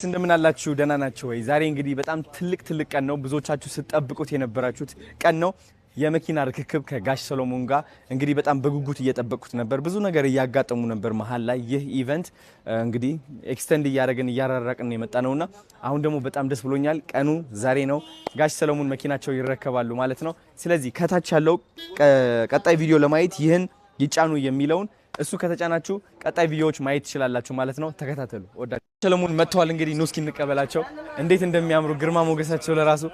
እንደምን አላችሁ ደህና ናችሁ ወይ? ዛሬ እንግዲህ በጣም ትልቅ ቀን ነው። ብዙዎቻችሁ ስትጠብቁት የነበራችሁት ቀን ነው። የመኪና ርክክብ ከጋሽ ሰሎሞን ጋር እንግዲህ በጣም በጉጉት እየጠበቁት ነበር። ብዙ ነገር እያጋጠሙ ነበር መሃል ላይ። ይህ ኢቨንት እንግዲህ ኤክስቴንድ እያራራቅን የመጣ ነውና አሁን ደግሞ በጣም ደስ ብሎኛል። ቀኑ ዛሬ ነው። ጋሽ ሰሎሞን መኪናቸው ይረከባሉ ማለት ነው። ስለዚህ ከታች ያለው ቀጣይ ቪዲዮ ለማየት ይህን ይጫኑ የሚለውን እሱ ከተጫናችሁ ቀጣይ ቪዲዮዎች ማየት ትችላላችሁ ማለት ነው። ተከታተሉ። ወዳጅ ሰሎሞን መጥተዋል። እንግዲህ ኑ እስኪ እንቀበላቸው። እንዴት እንደሚያምሩ ግርማ ሞገሳቸው ለራሱ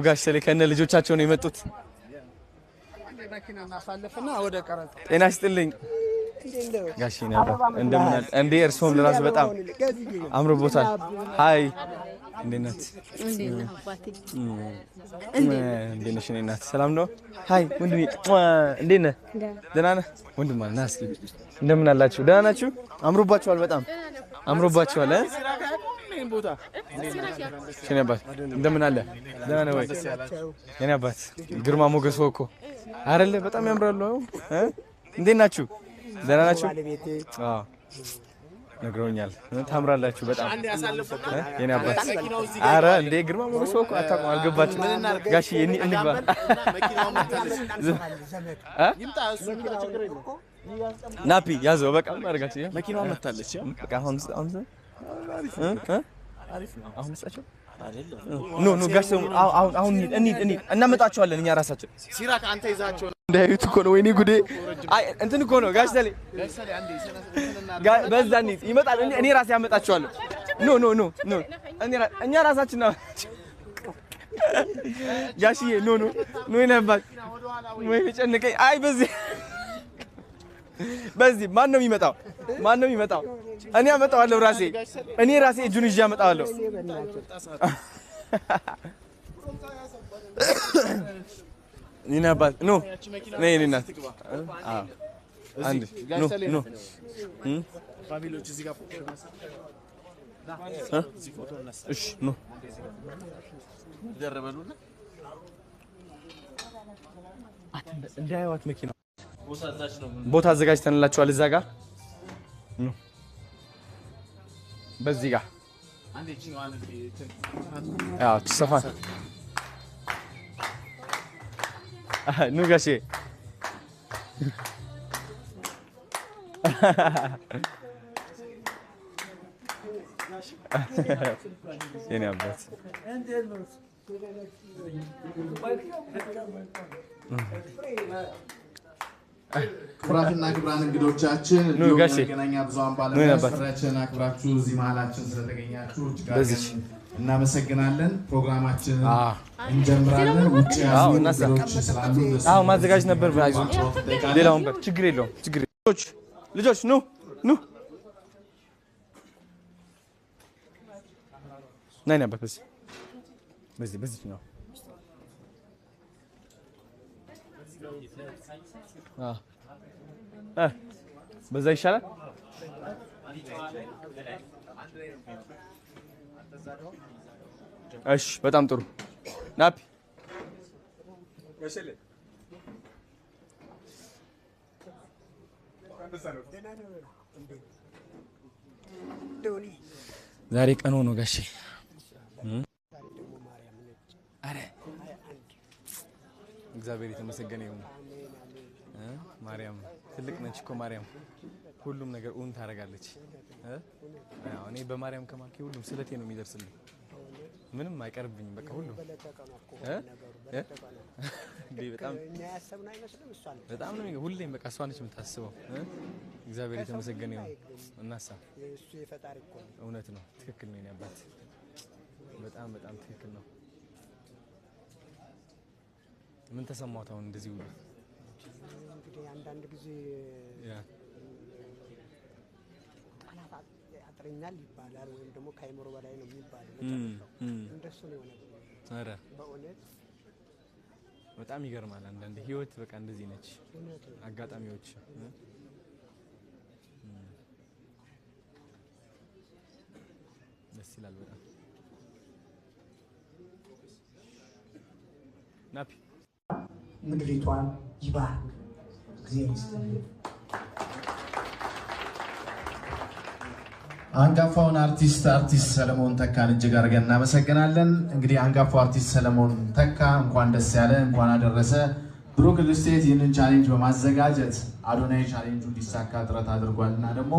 ጋሽ ሰሌ ከነ ልጆቻቸው ነው የመጡት። ጤና ይስጥልኝ ጋሽ ነበር እንደምን እንዴ? እርሶም ለራሱ በጣም አምሮቦታል። ሃይ እንዴት ነሽ? እናት ሰላም ነው? ሃይ ወንድሜ እንዴት ነህ? ደህና ነህ? ወንድማ ና እስኪ እንደምን አላችሁ? ደህና ናችሁ? አምሮባችኋል፣ በጣም አምሮባችኋል። የኔ አባት እንደምን አለ? ደህና ነህ ወይ? የኔ አባት ግርማ ሞገስ እኮ አይደለ? በጣም ያምራሉ። እንዴት ናችሁ? ደህና ናችሁ? አዎ ነግረውኛል። ታምራላችሁ በጣም የኔ አባት። አረ እንዴ ግርማ ሞገስ እኮ አታውቁም፣ አልገባችሁም? ጋሺ እንግባ። ናፒ ያዘው በቃ ማርጋችሁ መኪናዋ መታለች። በቃ አሁን አሁን እሳቸው ኖ ጋሽ አሁን እንሂድ እናመጣቸዋለን እኛ ራሳችን። ሲራክ አንተ ይዛቸው እንዳይዩት እኮ ነው። ወይኔ ጉዴ! አይ እንትን እኮ ነው ጋሽ ሰሌ በዛ እንሂድ ይመጣል። እኔ ራሴ ያመጣቸዋለሁ። ኖ እኛ ራሳችን ነው ጋሽዬ። ኖ ይነባል ወይ ጨነቀኝ። አይ በዚህ ማን ነው የሚመጣው? እኔ አመጣዋለሁ ራሴ። እኔ ራሴ እጁን ይዤ አመጣዋለሁ። ኒና ባል ኖ ነይ ኒና አንድ ኖ ፋሚሊዎች እዚህ ጋር እሺ ኖ ደረበሉና እንዳያዩት መኪና ቦታ አዘጋጅተንላችኋል። እዛ ጋር በዚህ ጋር አዎ ተሰፋ ኑ ጋሼ የኔ አባት ክቡራትና ክቡራን እንግዶቻችን መገናኛ ብዙሃን ባለሙያዎቻችን አክብራችሁ እዚህ መሀላችን ስለተገኛችሁ እጅግ እናመሰግናለን። ፕሮግራማችንን እንጀምራለን። ውጭ ያሉ እንግዶች ስላሉ ማዘጋጅ ነበር። ሌላ ወንበር ችግር የለውም። ልጆች ኑ ነይ ነበር በዚህ ነው። በዛ ይሻላል። እሺ በጣም ጥሩ ናፒ ዛሬ ቀን ሆኖ ጋሼ አረ እግዚአብሔር የተመሰገነ ይሁን። ማርያም ትልቅ ነች እኮ ማርያም፣ ሁሉም ነገር ኡን ታደርጋለች። እኔ በማርያም ከማልኩ ሁሉም ስለቴ ነው የሚደርስልኝ። ምንም አይቀርብኝም። በቃ ሁሉም በጣም ነው ሁሌም በቃ እሷ ነች የምታስበው። እግዚአብሔር የተመሰገነ ይሁን። እናሳ እውነት ነው፣ ትክክል ነው። አባት በጣም ትክክል ነው። ምን ተሰማሁት አሁን እንደዚህ ሁሉ? እንግዲህ አንዳንድ ጊዜ ጠላት ያጥረኛል ይባላል፣ ወይም ደግሞ ከአይምሮ በላይ ነው የሚባለው። እንደሱ ነው የሆነው። ኧረ በእውነት በጣም ይገርማል። አንዳንድ ህይወት በቃ እንደዚህ ነች። አጋጣሚዎች ደስ ይላል በጣም ናፒ ምድሪቷን ይባርክ። እግዚአብሔር ይስጥልኝ። አንጋፋውን አርቲስት ሰለሞን ተካን እጅግ አድርገን እናመሰግናለን። እንግዲህ አንጋፋው አርቲስት ሰለሞን ተካ እንኳን ደስ ያለ እንኳን አደረሰ። ብሩክ ሪል ስቴት ይህንን ቻሌንጅ በማዘጋጀት አዶናይ ቻሌንጁ እንዲሳካ ጥረት አድርጓልና ደግሞ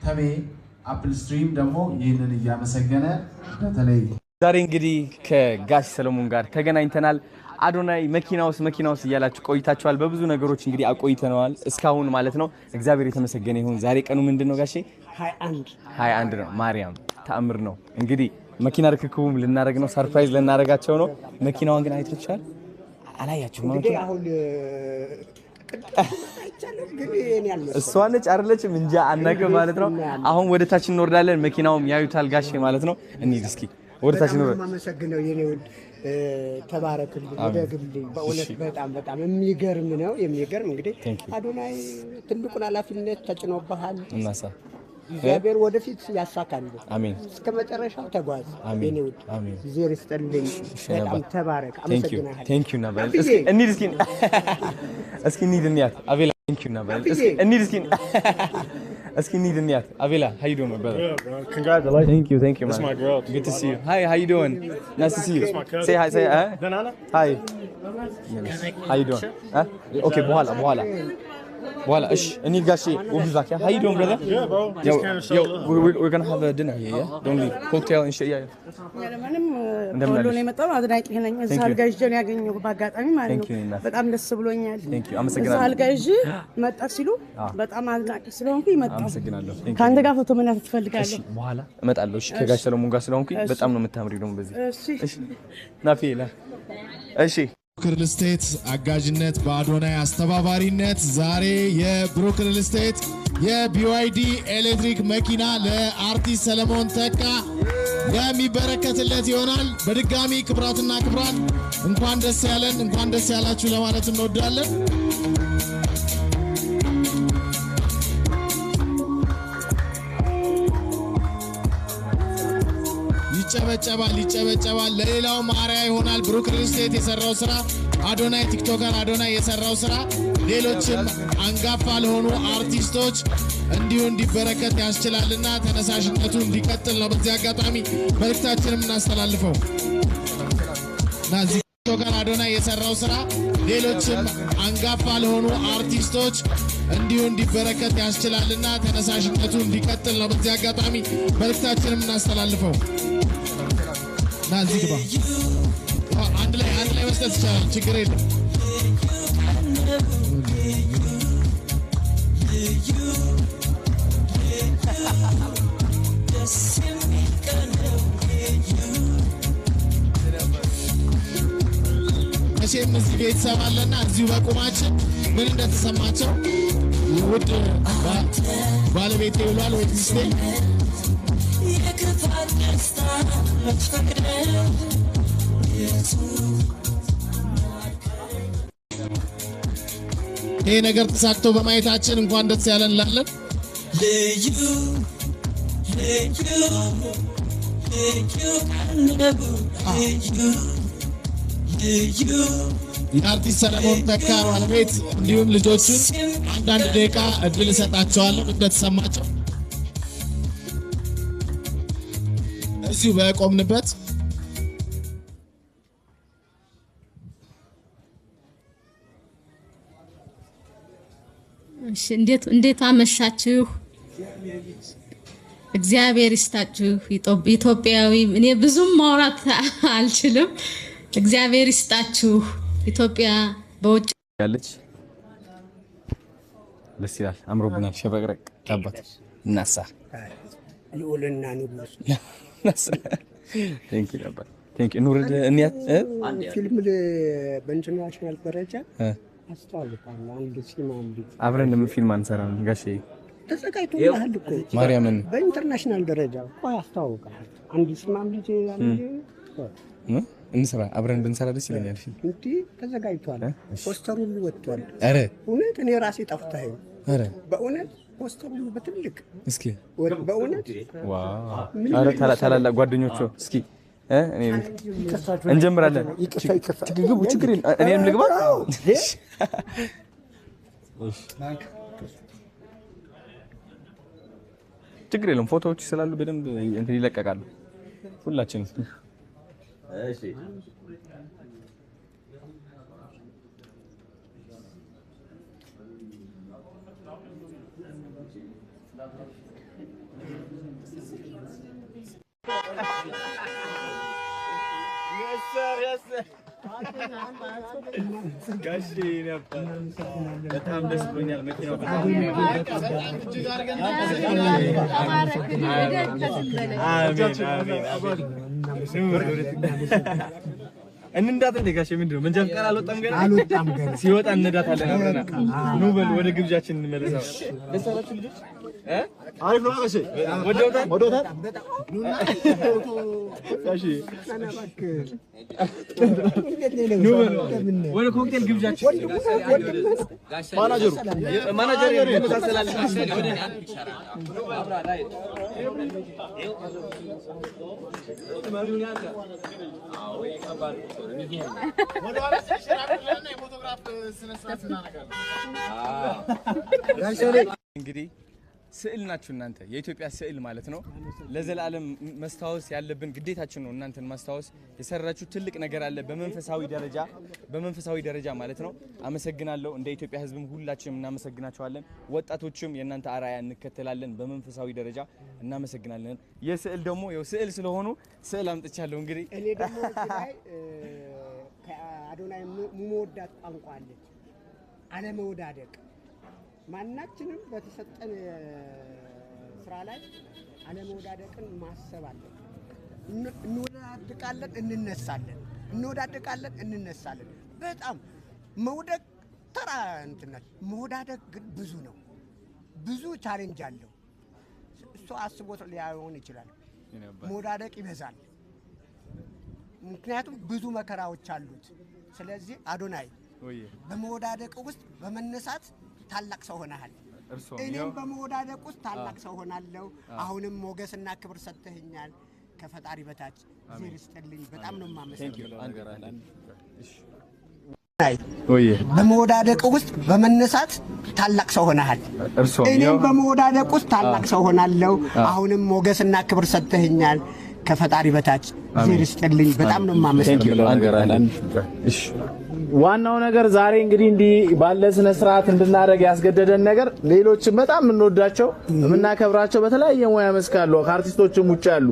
ተሜ አፕል ስትሪም ደግሞ ይህንን እያመሰገነ በተለይ ዛሬ እንግዲህ ከጋሽ ሰለሞን ጋር ተገናኝተናል። አዶናይ መኪና ውስጥ እያላችሁ ቆይታችኋል። በብዙ ነገሮች እንግዲህ አቆይተነዋል እስካሁን ማለት ነው። እግዚአብሔር የተመሰገነ ይሁን። ዛሬ ቀኑ ምንድነው ጋሼ? 21 ነው። ማርያም ተአምር ነው። እንግዲህ መኪና ርክክቡም ልናደርግ ነው። ሰርፕራይዝ ልናደርጋቸው ነው። መኪናዋን ግን አይታችኋል? አላያችሁም? እንግዲህ አሁን እሷ ነች አይደለችም? እንጃ አናውቅም ማለት ነው። አሁን ወደ ታች እንወርዳለን። መኪናውም ያዩታል ጋሼ ማለት ነው። እንሂድ እስኪ ወደ ታች እንወርድ። ማመሰግነው የኔ ውድ ተባረክልኝ፣ ወደግልኝ። በእውነት በጣም የሚገርም ነው። የሚገርም እንግዲህ አዶናይ ትልቁን ኃላፊነት ተጭኖብሃል። እናሳ እግዚአብሔር ወደፊት ያሳካል። አሜን። እስከ መጨረሻው ተጓዝ የኔ ውድ። ዜር ይስጥልኝ። በጣም ተባረክ። አመሰግናለሁ። ቴንክ ዩ ነበር። እንሂድ እስኪ እንሂድ እንያት አቤላ። ቴንክ ዩ ነበር። እንሂድ እስኪ እንሂድ እንያት አቤላ። how you doing my brother? Yeah, bro. Congratulations. Thank you man. That's my girl. Good to see you. Hi, how you doing? Nice to see you. Say hi, Banana? Hi. How you doing? Okay, በኋላ እሺ እንሂድ ጋሼ። we'll be back. How you doing brother? Yeah, bro. Just kind of show love. We're going to have a dinner here, yeah? Don't leave. Cocktail and shit, yeah. እንደምን ነው የመጣው? አድናቂ ነኝ። እዛ አልጋዥን ያገኘው በአጋጣሚ ማለት ነው። በጣም ደስ ብሎኛል። Thank you. አመሰግናለሁ። አልጋዥ መጣ ሲሉ በጣም አድናቂ ስለሆንኩ ይመጣው። አመሰግናለሁ። ካንተ ጋር ፎቶ መነሳት ትፈልጋለህ? እሺ በኋላ እመጣለሁ። እሺ ከጋሽ ሰለሞን ጋር ስለሆንኩኝ በጣም ነው የምታምሪው ደግሞ በዚህ። እሺ ናፊላ። እሺ ብሩክ ሪል ስቴት አጋዥነት በአዶናይ አስተባባሪነት ዛሬ የብሩክ ሪል ስቴት የቢዋይዲ ኤሌክትሪክ መኪና ለአርቲስት ሰለሞን ተካ የሚበረከትለት ይሆናል። በድጋሚ ክብራትና ክብራን እንኳን ደስ ያለን እንኳን ደስ ያላችሁ ለማለት እንወዳለን። ይጨበጨባል። ለሌላው ማሪያ ይሆናል። ብሩክ ሪል ስቴት የሰራው ስራ አዶናይ ቲክቶከር አዶናይ የሰራው ስራ ሌሎችም አንጋፋ ለሆኑ አርቲስቶች እንዲሁ እንዲበረከት ያስችላልና ተነሳሽነቱ እንዲቀጥል ነው በዚህ አጋጣሚ መልእክታችንን እናስተላልፈው። ናዚ ቲክቶከር አዶናይ የሰራው ስራ ሌሎችም አንጋፋ ለሆኑ አርቲስቶች እንዲሁ እንዲበረከት ያስችላልና ተነሳሽነቱ እንዲቀጥል ነው በዚህ አጋጣሚ መልእክታችንን እናስተላልፈው። ናዚ ግባ አንድ ላይ መስጠት ይቻላል፣ ችግር የለም። መቼም እዚህ ቤተሰብ አለና እዚሁ በቁማችን ምን እንደተሰማቸው ውድ ባለቤቴ ብሏል ወይ ሚስቴ ይሄ ነገር ተሳክቶ በማየታችን እንኳን ደስ ያለን እንላለን። የአርቲስት ሰለሞን ተካ ባለቤት እንዲሁም ልጆቹን አንዳንድ ደቂቃ እድል እሰጣቸዋለሁ እንደተሰማቸው እዚሁ በቆምንበት። እሺ እንዴት አመሻችሁ? እግዚአብሔር ይስጣችሁ። ኢትዮጵያዊ እኔ ብዙም ማውራት አልችልም። እግዚአብሔር ይስጣችሁ። ኢትዮጵያ በውጭ ያለች ደስ ይላል። አምሮብናል። ሸበቅረቅ አባት እናሳ ልዑልና ንጉስ ቴንክ ዩ አባት ቴንክ ዩ ኑር እንያት ፊልም በኢንተርናሽናል ደረጃ አስተዋውቃለሁ። አንድ ሲማም አብረን ለምን ፊልም አንሰራም ጋሼ? ተዘጋጅቶልሃል እኮ ማርያምን በኢንተርናሽናል ደረጃ እኮ አስተዋውቃለሁ። አንድ ሲማም ልጅ እንስራ አብረን ብንሰራ ደስ ይለኛል። ፊልም እንዴ ተዘጋጅቷል። ፖስተሩ ሁሉ ወጥቷል። አረ እውነት እኔ ራሴ ጠፍታኝ። አረ በእውነት ፖስተሩ ሁሉ በትልቅ እስኪ በእውነት ዋው! አረ ታላላቅ ጓደኞቹ እስኪ እኔ እንጀምራለን። ግቡ፣ ችግር የለም። እኔም ልግባ። ችግር የለውም ፎቶዎች ስላሉ በደንብ እንትን ይለቀቃሉ ሁላችንም እሺ ጋሽ ነበር በጣም ደስ ብሎኛል መኪናው እንንዳት እንደ ጋሽ ምንድነው መንጃ ፈቃድ አልወጣም ገና ሲወጣ እንነዳታለን አብረና ኑ በል ወደ ግብዣችን እንመለሳለን ደስ አላችሁ ልጆች አሪፍ ነው ጋሽ ወደውታል ጋሽ ኑ በል ወደ ኮክቴል ግብዣችን ማናጀር ይመሳሰላል ወደ አብራ ላይ እንግዲህ ስዕል ናችሁ እናንተ የኢትዮጵያ ስዕል ማለት ነው ለዘላለም መስታወስ ያለብን ግዴታችን ነው እናንተን ማስታወስ የሰራችሁ ትልቅ ነገር አለ በመንፈሳዊ ደረጃ ማለት ነው አመሰግናለሁ እንደ ኢትዮጵያ ህዝብም ሁላችንም እናመሰግናችኋለን ወጣቶችም የእናንተ አራያ እንከተላለን በመንፈሳዊ ደረጃ እናመሰግናለን የስዕል ደግሞ ያው ስዕል ስለሆኑ ስዕል አምጥቻለሁ እንግዲህ እኔ ደግሞ ላይ ከአዶናይ ሙሞዳት ቋንቋ አለች አለመወዳደቅ ማናችንም በተሰጠን ስራ ላይ አለመወዳደቅን ማሰብ አለብን እንወዳደቃለን በጣም መውደቅ ተራ እንትነት መወዳደቅ ግን ብዙ ቻሌንጅ አለው እሱ አስቦት ሊያዩን ይችላል መወዳደቅ ይበዛል ምክንያቱም ብዙ መከራዎች አሉት ስለዚህ አዶናይ በመወዳደቅ ውስጥ በመነሳት ታላቅ ሰው ሆነሃል እኔም በመወዳደቅ ውስጥ ታላቅ ሰው ሆናለሁ አሁንም ሞገስና ክብር ሰጥተኛል ከፈጣሪ በታች ዜር ይስጥልኝ በጣም ነው ማመሰግነው በመወዳደቅ ውስጥ በመነሳት ታላቅ ሰው ሆነሃል እኔም በመወዳደቅ ውስጥ ታላቅ ሰው ሆናለሁ አሁንም ሞገስና ክብር ሰጥተኛል ከፈጣሪ በታች ዜር ይስጥልኝ በጣም ነው ማመሰግነው እሺ ዋናው ነገር ዛሬ እንግዲህ እንዲህ ባለ ስነ ስርዓት እንድናደርግ ያስገደደን ነገር ሌሎችም በጣም እንወዳቸው የምናከብራቸው በተለያየ ሙያ መስካሉ ከአርቲስቶችም ውጭ ያሉ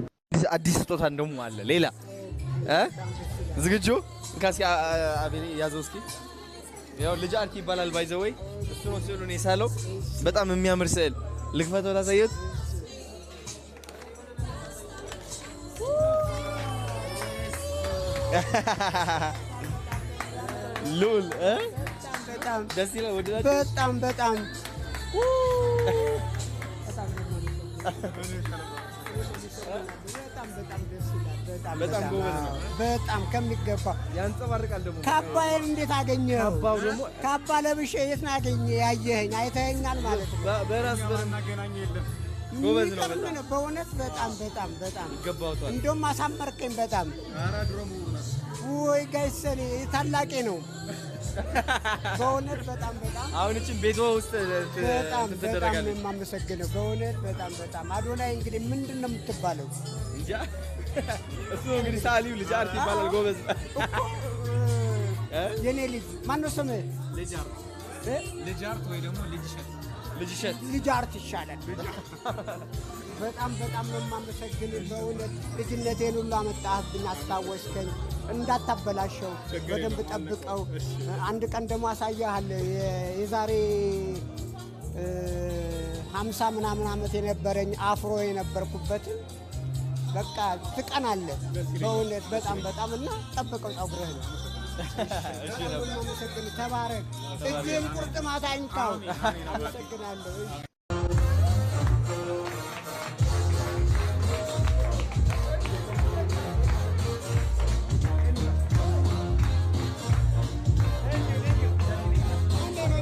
አዲስ ስጦታ እንደውም አለ ሌላ ዝግጁ እንካስ አቤኔ ያዘውስኪ ያው ልጅ አርኪ ይባላል ባይዘወይ እሱ ነው ስዕሉን የሳለው በጣም የሚያምር ስዕል ልክፈተው ታሳየት ሉል በጣም ደስ ይላል ወደዳችሁ በጣም በጣም ጎበዝ ነው በጣም ከሚገባ ያንጸባርቃል ደግሞ ካባዬን እንዴት አገኘው ካባው ደግሞ ካባ ለብሼ የት ነው ያገኘህ ያየኸኝ አይተኸኛል ማለት ነው በራስ በማገናኘ የለም ጎበዝ ነው በጣም በእውነት በጣም ይገባውታል እንደውም አሳመርከኝ በጣም ኧረ ድሮም ወይ ጋይሰኔ ታላቄ ነው በእውነት በጣም አሁን እቺን ቤቷ ውስጥ ተደረጋለች በጣም የማመሰግነው በእውነት በጣም አዶናይ እንግዲህ ምንድነው የምትባለው እንጃ እሱ እንግዲህ ሳሊው ልጅ አርት ይባላል ጎበዝ የኔ ልጅ ማን ነው ስምህ ልጅ አርት ወይ ደግሞ ልጅ አርት ይሻላል በጣም ነው የማመሰግነው በእውነት ልጅነቴን ሁሉ አመጣህብኝ አስታወስከኝ እንዳታበላሸው በደንብ ጠብቀው አንድ ቀን ደግሞ አሳያለሁ የዛሬ 50 ምናምን አመት የነበረኝ አፍሮ የነበርኩበት በቃ ትቀናለህ በእውነት በጣም እና ጠብቀው ጸጉርህን እሺ ነው ተባረክ እጅን ቁርጥማት አይንካው አመሰግናለሁ